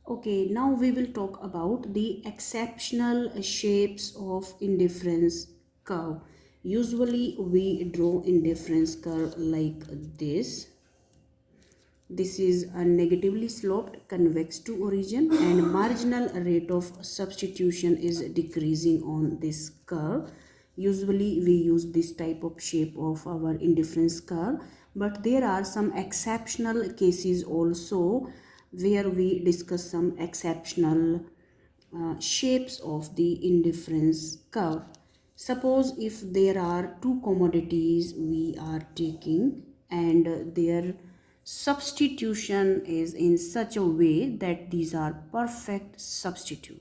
Okay, now we will talk about the exceptional shapes of indifference curve. Usually we draw indifference curve like this. This is a negatively sloped convex to origin and marginal rate of substitution is decreasing on this curve. Usually we use this type of shape of our indifference curve, but there are some exceptional cases also where we discuss some exceptional shapes of the indifference curve. Suppose if there are two commodities we are taking and their substitution is in such a way that these are perfect substitute.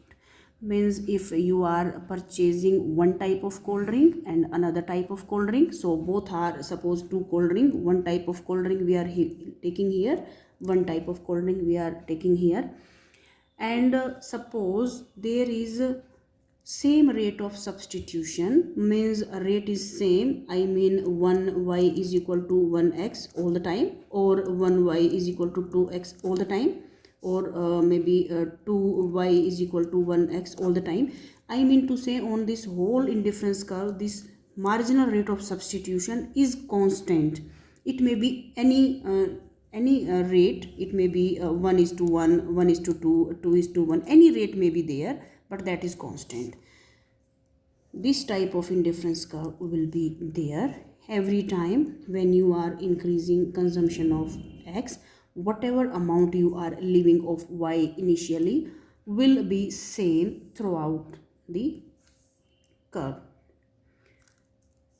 Means if you are purchasing one type of cold drink and another type of cold drink, so both are suppose two cold drink, one type of cold drink we are taking here, one type of cold drink we are taking here, and suppose there is a same rate of substitution, means a rate is same, I mean 1y is equal to 1x all the time, or 1y is equal to 2x all the time, or maybe 2y is equal to 1x all the time. I mean to say on this whole indifference curve this marginal rate of substitution is constant. It may be any rate. It may be 1 is to 1, 1 is to 2, 2 is to 1, any rate may be there, but that is constant. This type of indifference curve will be there every time when you are increasing consumption of x. Whatever amount you are leaving of y initially will be same throughout the curve.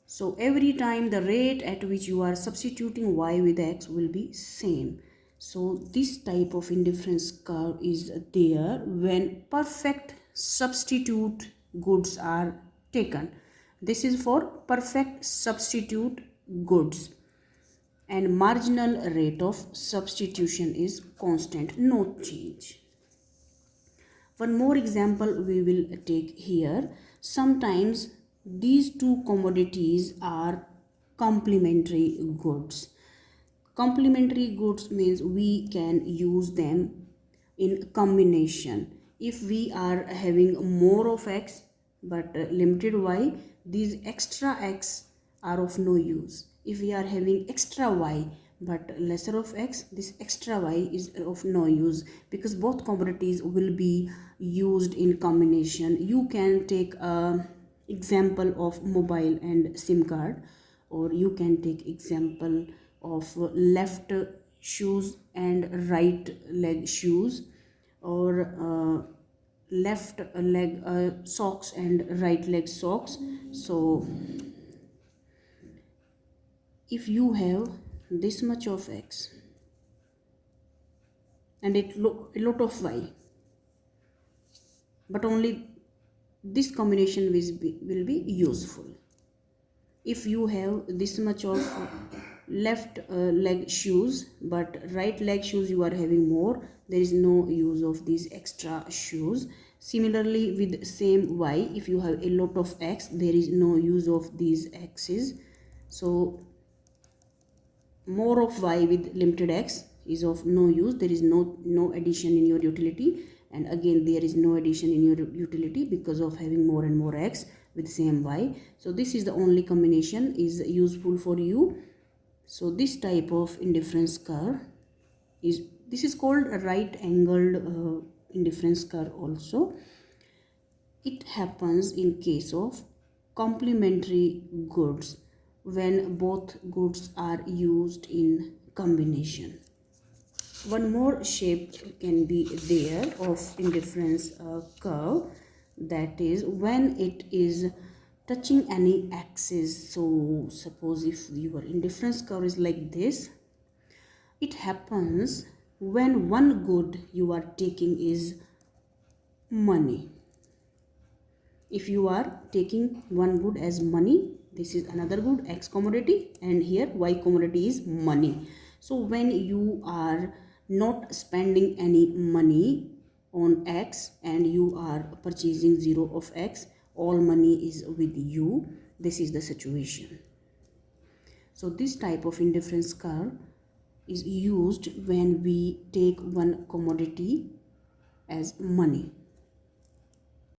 So every time the rate at which you are substituting y with x will be same. So this type of indifference curve is there when perfect substitute goods are taken. This is for perfect substitute goods and marginal rate of substitution is constant, no change. One more example we will take here. Sometimes these two commodities are complementary goods. Complementary goods means we can use them in combination. If we are having more of x but limited y, these extra x are of no use. If we are having extra y but lesser of x, this extra y is of no use, because both commodities will be used in combination. You can take a example of mobile and sim card, or you can take example of left shoes and right leg shoes, or left leg socks and right leg socks. So if you have this much of x and a lot of y, but only this combination will be useful. If you have this much of left leg shoes but right leg shoes you are having more, there is no use of these extra shoes. Similarly with same y, if you have a lot of x, there is no use of these x's. So more of y with limited x is of no use. There is no addition in your utility, and again there is no addition in your utility because of having more and more x with same y. So this is the only combination is useful for you. So this type of indifference curve is called a right angled indifference curve also. It happens in case of complementary goods, when both goods are used in combination. One more shape can be there of indifference curve, that is when it is touching any axis. So suppose if your indifference curve is like this, it happens when one good you are taking is money. If you are taking one good as money, this is another good x commodity, and here y commodity is money. So when you are not spending any money on x and you are purchasing 0 of x, all money is with you, this is the situation. So this type of indifference curve is used when we take one commodity as money.